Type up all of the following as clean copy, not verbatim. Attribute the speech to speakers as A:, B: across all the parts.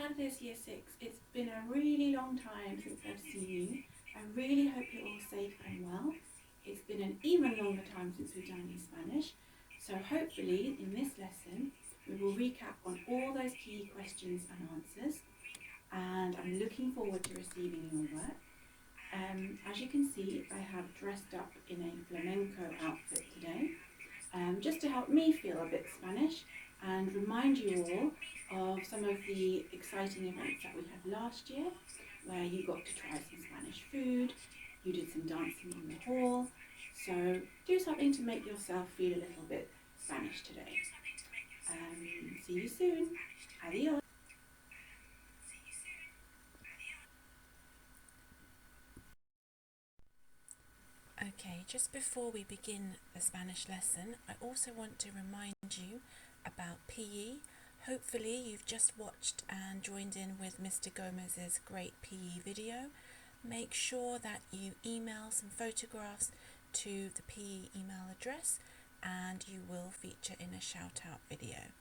A: tardes, Year 6. It's been a really long time since I've seen you. I really hope you're all safe and well. It's been an even longer time since we've done any Spanish. So hopefully in this lesson, we will recap on all those key questions and answers. And I'm looking forward to receiving your work. As you can see, I have dressed up in a flamenco outfit today, just to help me feel a bit Spanish and remind you all of some of the exciting events that we had last year, where you got to try some Spanish food, you did some dancing in the hall. So do something to make yourself feel a little bit Spanish today. See you soon. Adios.
B: Okay, just before we begin the Spanish lesson, I also want to remind you about PE. Hopefully you've just watched and joined in with Mr. Gomez's great PE video. Make sure that you email some photographs to the PE email address and you will feature in a shout out video.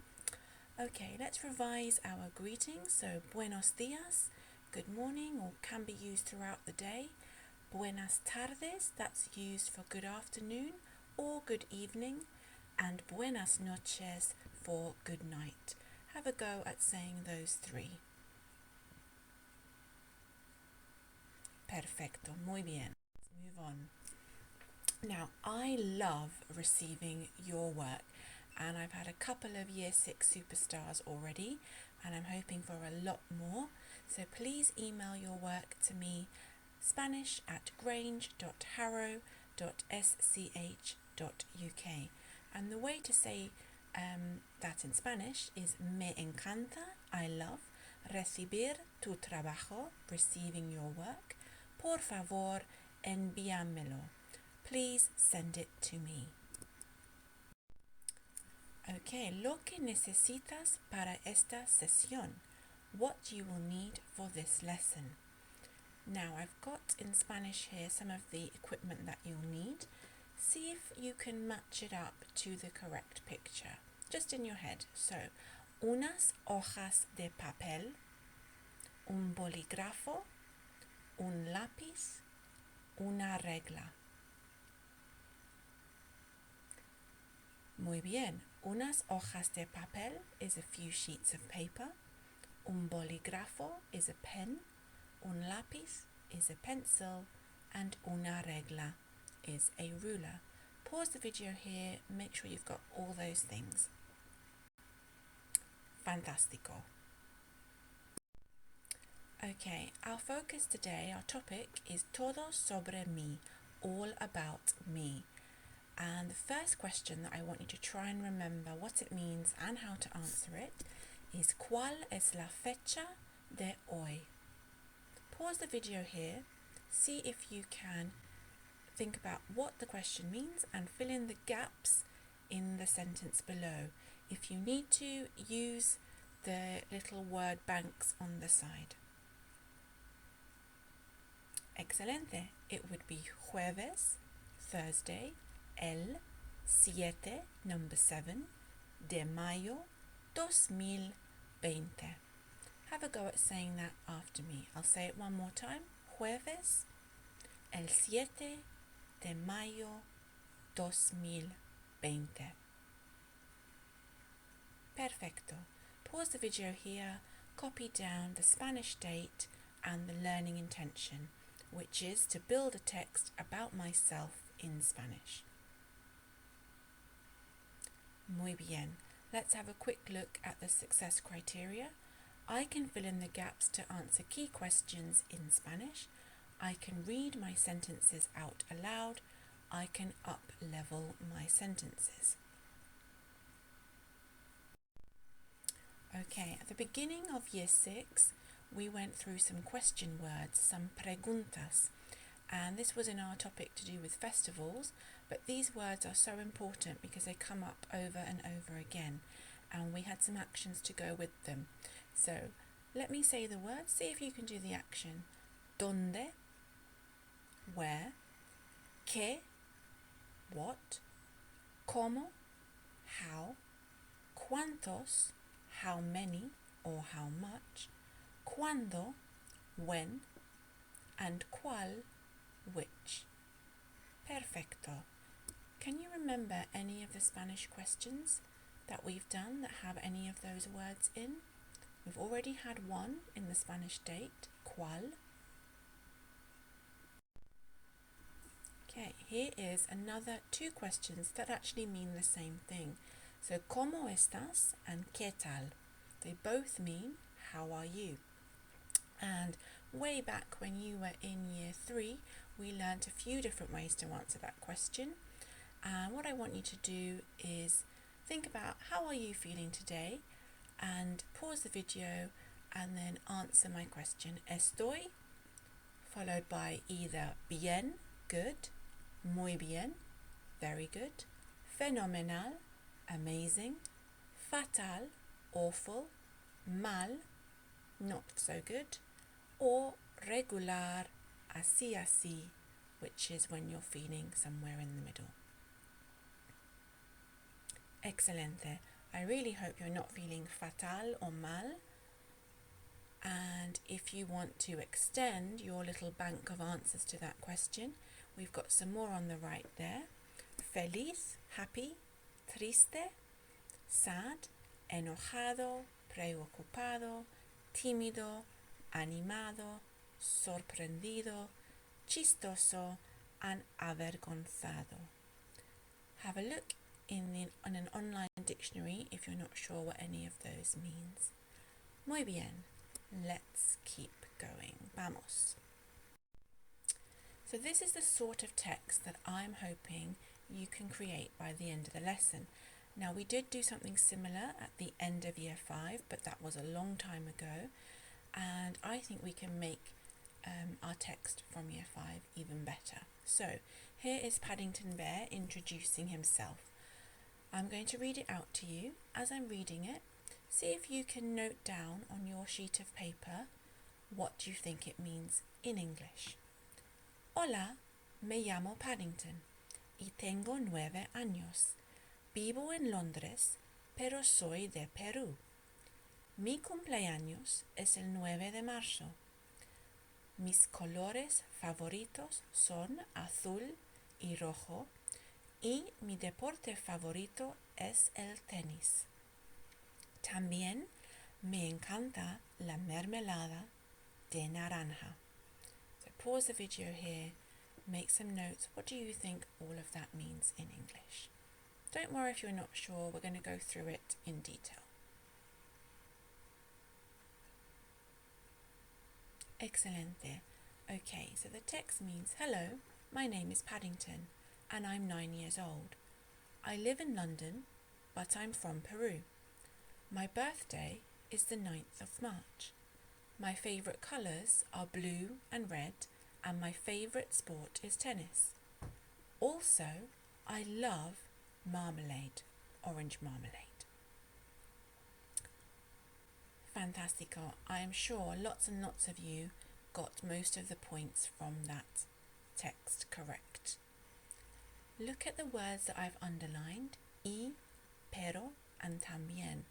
B: Okay, let's revise our greetings. So buenos dias, good morning, or can be used throughout the day. Buenas tardes, that's used for good afternoon or good evening, and buenas noches for good night. Have a go at saying those three. Perfecto, muy bien. Let's move on. Now, I love receiving your work, and I've had a couple of Year 6 superstars already, and I'm hoping for a lot more. So please email your work to me, spanish@grange.harrow.sch.uk, and the way to say that in Spanish is me encanta, I love, recibir tu trabajo, receiving your work, por favor envíamelo, please send it to me. Okay, lo que necesitas para esta sesión, what you will need for this lesson. Now I've got in Spanish here some of the equipment that you'll need. See if you can match it up to the correct picture, just in your head. So, unas hojas de papel, un bolígrafo, un lápiz, una regla. Muy bien. Unas hojas de papel is a few sheets of paper. Un bolígrafo is a pen. Un lápiz is a pencil, and una regla is a ruler. Pause the video here, make sure you've got all those things. Fantastico. Okay, our focus today, our topic is todo sobre mí, all about me. And the first question that I want you to try and remember what it means and how to answer it is ¿Cuál es la fecha de hoy? Pause the video here, see if you can think about what the question means and fill in the gaps in the sentence below. If you need to, use the little word banks on the side. Excelente. It would be jueves, Thursday, el 7, number 7, de mayo 2020. Have a go at saying that after me. I'll say it one more time. Jueves, el 7 de mayo 2020. Perfecto. Pause the video here, copy down the Spanish date and the learning intention, which is to build a text about myself in Spanish. Muy bien. Let's have a quick look at the success criteria. I can fill in the gaps to answer key questions in Spanish. I can read my sentences out aloud. I can up-level my sentences. Okay, at the beginning of Year 6, we went through some question words, some preguntas, and this was in our topic to do with festivals, but these words are so important because they come up over and over again, and we had some actions to go with them. So let me say the words, see if you can do the action. ¿Dónde? Where? ¿Qué? What? ¿Cómo? How? ¿Cuántos? How many or how much? cuándo, when, and cuál, which. Perfecto. Can you remember any of the Spanish questions that we've done that have any of those words in? We've already had one in the Spanish date, cuál. Okay, here is another two questions that actually mean the same thing. So, ¿cómo estás? And ¿qué tal? They both mean, how are you? And way back when you were in year 3, we learnt a few different ways to answer that question. And what I want you to do is think about how are you feeling today, and pause the video and then answer my question. Estoy, followed by either bien, good, muy bien, very good, fenomenal, amazing, fatal, awful, mal, not so good, or regular, así así, which is when you're feeling somewhere in the middle. Excelente. I really hope you're not feeling fatal or mal. And if you want to extend your little bank of answers to that question, we've got some more on the right there. Feliz, happy, triste, sad, enojado, preocupado, tímido, animado, sorprendido, chistoso, and avergonzado. Have a look in an online dictionary if you're not sure what any of those means. Muy bien. Let's keep going. Vamos. So this is the sort of text that I'm hoping you can create by the end of the lesson. Now, we did do something similar at the end of year 5, but that was a long time ago, and I think we can make our text from year 5 even better. So here is Paddington Bear introducing himself. I'm going to read it out to you. As I'm reading it, see if you can note down on your sheet of paper what you think it means in English. Hola, me llamo Paddington y tengo 9 años. Vivo en Londres, pero soy de Perú. Mi cumpleaños es el 9 de marzo. Mis colores favoritos son azul y rojo, y mi deporte favorito es el tenis. También me encanta la mermelada de naranja. So pause the video here, make some notes. What do you think all of that means in English? Don't worry if you're not sure, we're going to go through it in detail. Excelente. Okay, so the text means, hello, my name is Paddington and I'm 9 years old. I live in London, but I'm from Peru. My birthday is the 9th of March. My favourite colours are blue and red, and my favourite sport is tennis. Also, I love marmalade, orange marmalade. Fantastico. I am sure lots and lots of you got most of the points from that text correct. Look at the words that I've underlined, y, pero, and también.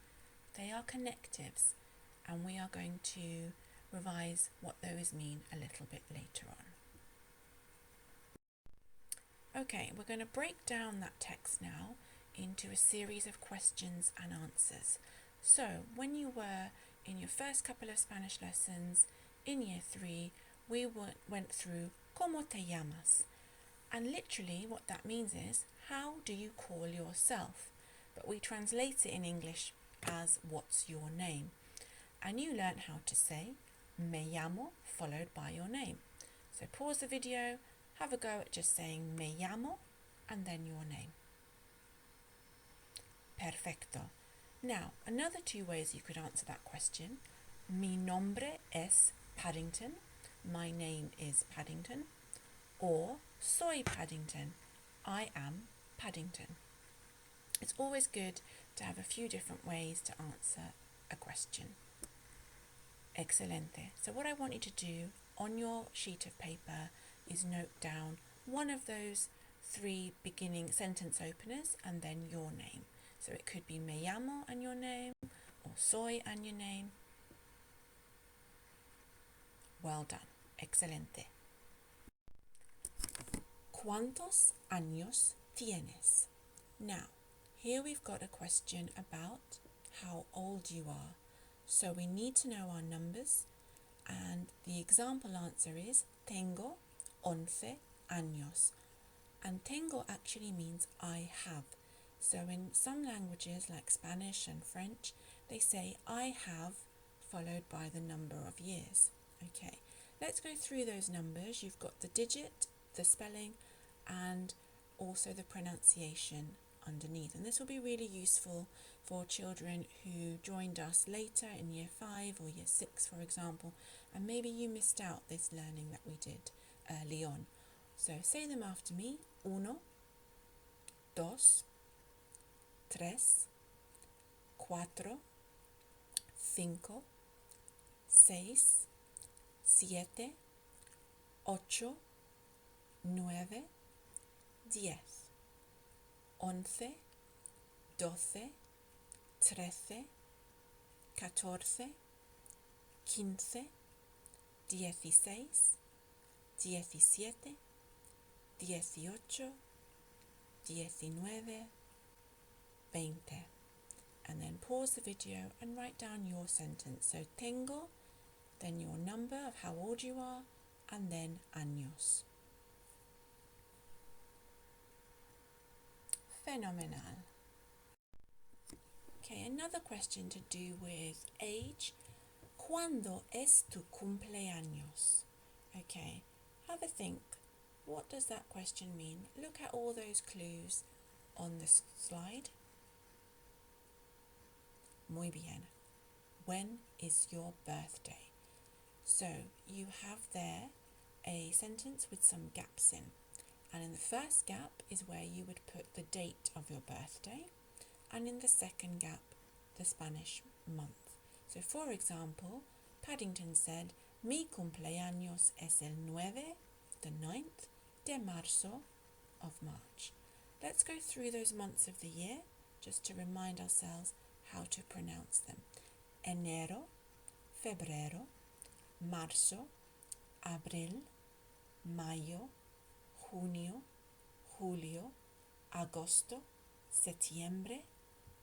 B: They are connectives, and we are going to revise what those mean a little bit later on. Okay, we're going to break down that text now into a series of questions and answers. So, when you were in your first couple of Spanish lessons in year 3, we went through ¿Cómo te llamas? And literally what that means is, how do you call yourself? But we translate it in English as what's your name? And you learnt how to say me llamo followed by your name. So pause the video, have a go at just saying me llamo and then your name. Perfecto. Now, another 2 ways you could answer that question. Mi nombre es Paddington. My name is Paddington. Or soy Paddington. I am Paddington. It's always good to have a few different ways to answer a question. Excelente. So what I want you to do on your sheet of paper is note down one of those 3 beginning sentence openers and then your name. So it could be me llamo and your name, or soy and your name. Well done. Excelente. ¿Cuántos años tienes? Now, here we've got a question about how old you are. So we need to know our numbers, and the example answer is tengo 11 años. And tengo actually means I have. So in some languages like Spanish and French, they say I have followed by the number of years. Okay, let's go through those numbers. You've got the digit, the spelling, and also the pronunciation underneath. And this will be really useful for children who joined us later in year 5 or year 6, for example, and maybe you missed out this learning that we did early on. So say them after me. 1, 2, 3, 4, 5, 6, 7, 8, 9, 10, 11, 12, 13, 14, 15, 16, 17, 18, 19, 20. And then pause the video and write down your sentence. So tengo, then your number of how old you are, and then años. Fenomenal. Okay, another question to do with age. ¿Cuándo es tu cumpleaños? Okay, have a think. What does that question mean? Look at all those clues on the slide. Muy bien. When is your birthday? So you have there a sentence with some gaps in. And in the first gap is where you would put the date of your birthday. And in the second gap, the Spanish month. So for example, Paddington said, Mi cumpleaños es el 9, the 9th, de marzo, of March. Let's go through those months of the year just to remind ourselves how to pronounce them. Enero, febrero, marzo, abril, mayo, junio, julio, agosto, septiembre,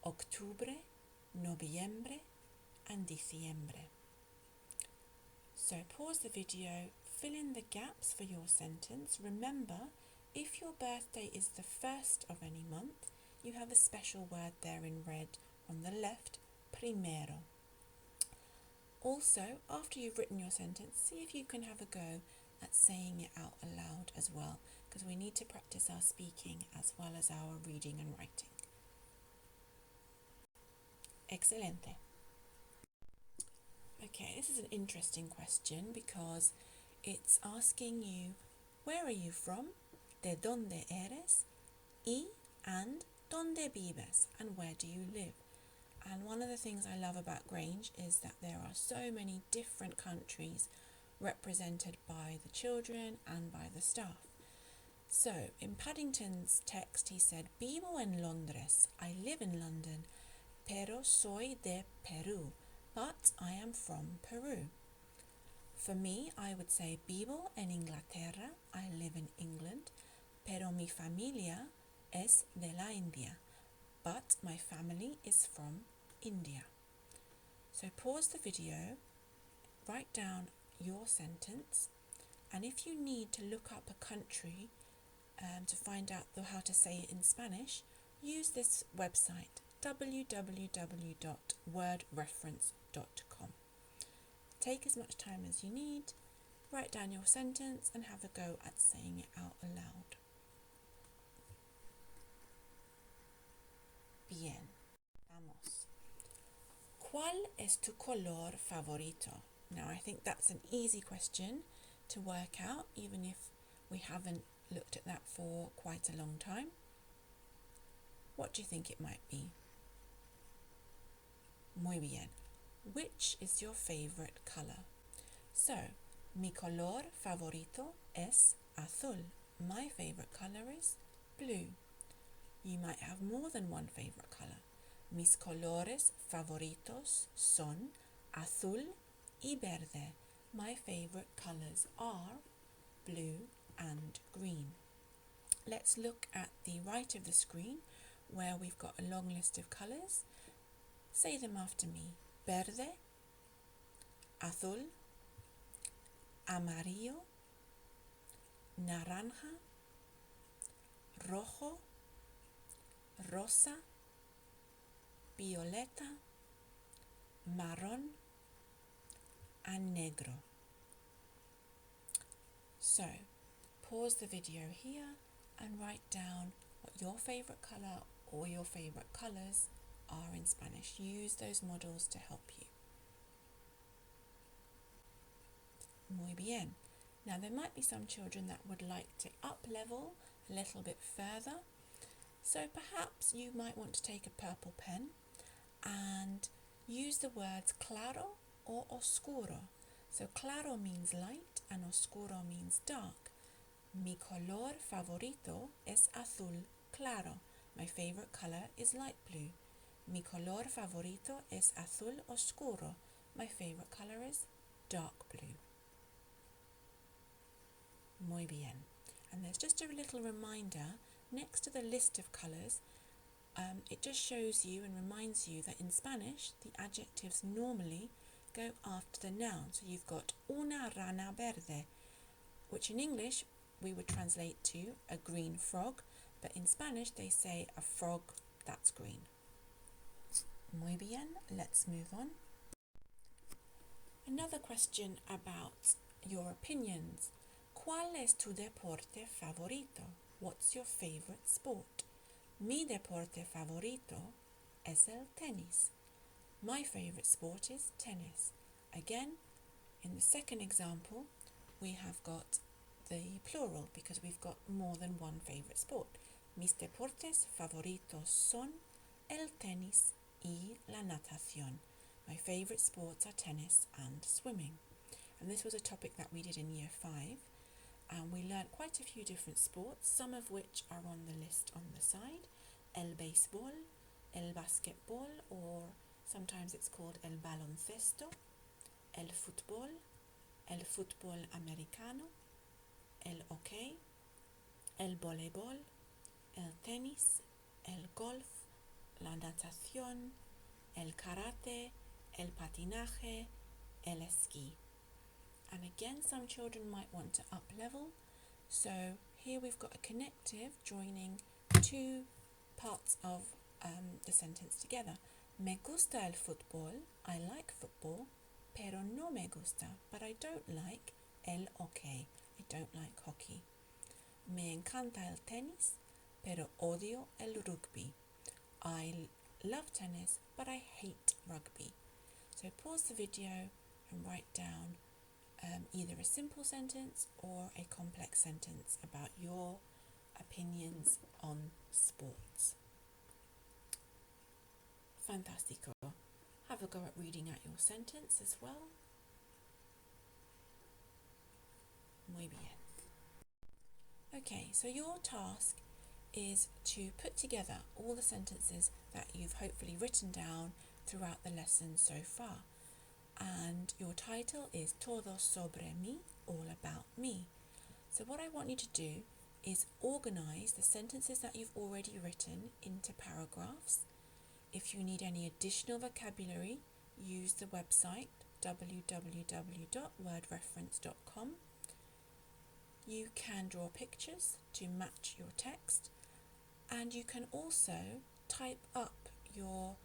B: octubre, noviembre, and diciembre. So pause the video, fill in the gaps for your sentence. Remember, if your birthday is the first of any month, you have a special word there in red on the left, primero. Also, after you've written your sentence, see if you can have a go at saying it out aloud as well, because we need to practice our speaking as well as our reading and writing. Excelente. Okay, this is an interesting question because it's asking you, where are you from? ¿De dónde eres? Y and ¿dónde vives? And where do you live? And one of the things I love about Grange is that there are so many different countries represented by the children and by the staff. So in Paddington's text he said, Vivo en Londres, I live in London, pero soy de Perú, but I am from Peru. For me, I would say vivo en Inglaterra, I live in England, pero mi familia es de la India, but my family is from India. So pause the video, write down your sentence, and if you need to look up a country to find out how to say it in Spanish, use this website, www.wordreference.com. Take as much time as you need, write down your sentence and have a go at saying it out aloud. Bien, vamos. ¿Cuál es tu color favorito? Now I think that's an easy question to work out, even if we haven't looked at that for quite a long time. What do you think it might be? Muy bien. Which is your favorite color? So, mi color favorito es azul. My favorite color is blue. You might have more than one favorite color. Mis colores favoritos son azul y verde. My favourite colours are blue and green. Let's look at the right of the screen where we've got a long list of colours. Say them after me. Verde, azul, amarillo, naranja, rojo, rosa, violeta, marrón, and negro. So, pause the video here and write down what your favourite colour or your favourite colours are in Spanish. Use those models to help you. Muy bien. Now there might be some children that would like to up level a little bit further. So perhaps you might want to take a purple pen and use the words claro or oscuro. So claro means light and oscuro means dark. Mi color favorito es azul claro. My favorite color is light blue. Mi color favorito es azul oscuro. My favorite color is dark blue. Muy bien. And there's just a little reminder next to the list of colours. It just shows you and reminds you that in Spanish the adjectives normally go after the noun. So you've got una rana verde, which in English we would translate to a green frog, but in Spanish they say a frog that's green. Muy bien, let's move on. Another question about your opinions. ¿Cuál es tu deporte favorito? What's your favorite sport? Mi deporte favorito es el tenis. My favorite sport is tennis. Again, in the second example, we have got the plural because we've got more than one favorite sport. Mis deportes favoritos son el tenis y la natación. My favorite sports are tennis and swimming. And this was a topic that we did in year 5. And we learnt quite a few different sports, some of which are on the list on the side. El béisbol, el basquetbol, or sometimes it's called el baloncesto, el fútbol americano, el hockey, el voleibol, el tenis, el golf, la natación, el karate, el patinaje, el esquí. And again, some children might want to up level. So here we've got a connective joining two parts of the sentence together. Me gusta el fútbol. I like football. Pero no me gusta. But I don't like el hockey. I don't like hockey. Me encanta el tenis. Pero odio el rugby. I love tennis, but I hate rugby. So pause the video and write down either a simple sentence or a complex sentence about your opinions on sports. Fantastico. Have a go at reading out your sentence as well. Muy bien. Okay, so your task is to put together all the sentences that you've hopefully written down throughout the lesson so far. And your title is Todo sobre mí, all about me. So what I want you to do is organise the sentences that you've already written into paragraphs. If you need any additional vocabulary, use the website www.wordreference.com. You can draw pictures to match your text, and you can also type up your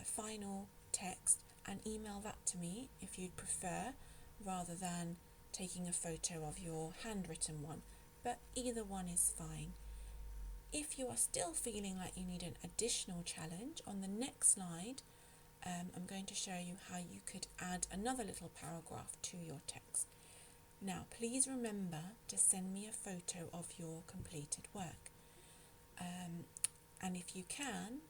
B: final text and email that to me if you'd prefer, rather than taking a photo of your handwritten one, but either one is fine. If you are still feeling like you need an additional challenge, on the next slide I'm going to show you how you could add another little paragraph to your text. Now please remember to send me a photo of your completed work, and if you can,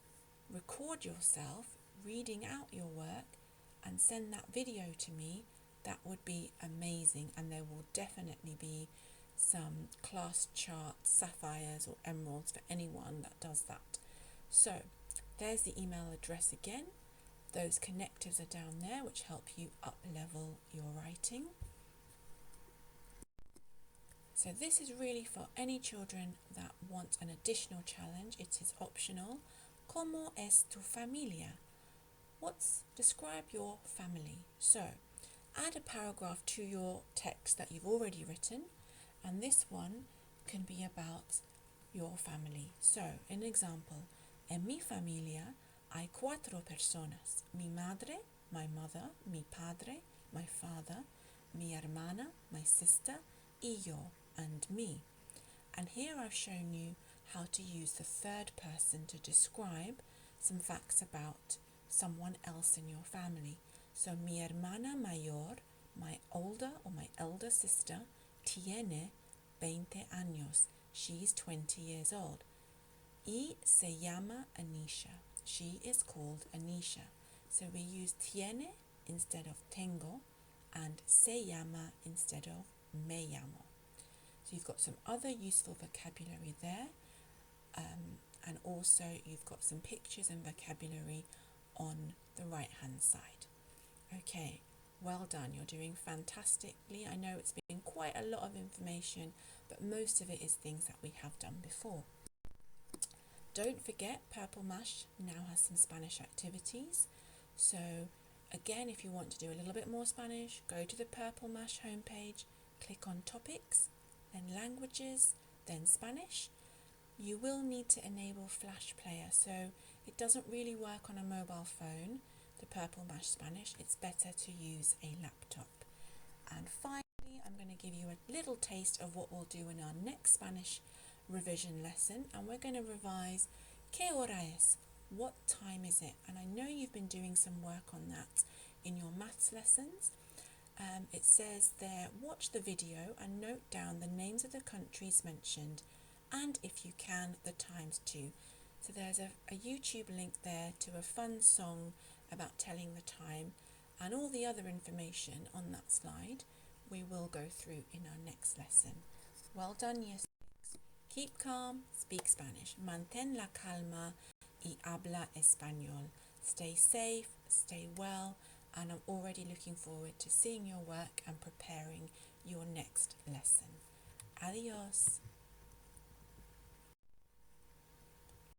B: record yourself reading out your work and send that video to me. That would be amazing, and there will definitely be some class charts, sapphires or emeralds for anyone that does that. So there's the email address again. Those connectives are down there which help you up level your writing. So this is really for any children that want an additional challenge. It is optional. ¿Cómo es tu familia? Describe your family. So add a paragraph to your text that you've already written, and this one can be about your family. So, an example, en mi familia hay 4 personas. Mi madre, my mother, mi padre, my father, mi hermana, my sister, y yo, and me. And here I've shown you how to use the third person to describe some facts about someone else in your family. So, mi hermana mayor, my older or my elder sister, tiene 20 años. She's 20 years old. Y se llama Anisha. She is called Anisha. So we use tiene instead of tengo and se llama instead of me llamo. So you've got some other useful vocabulary there, and also you've got some pictures and vocabulary on the right hand side. Okay, well done, you're doing fantastically. I know it's been quite a lot of information, but most of it is things that we have done before. Don't forget, Purple Mash now has some Spanish activities. So again, if you want to do a little bit more Spanish, go to the Purple Mash homepage, click on topics, then languages, then Spanish. You will need to enable Flash Player, so it doesn't really work on a mobile phone, the Purple Mash Spanish. It's better to use a laptop. And finally, I'm going to give you a little taste of what we'll do in our next Spanish revision lesson, and we're going to revise ¿Qué hora es? What time is it? And I know you've been doing some work on that in your maths lessons. It says there, watch the video and note down the names of the countries mentioned, and if you can, the times too. So there's a YouTube link there to a fun song about telling the time, and all the other information on that slide we will go through in our next lesson. Well done, Year 6. Keep calm, speak Spanish. Mantén la calma y habla español. Stay safe, stay well, and I'm already looking forward to seeing your work and preparing your next lesson. Adios.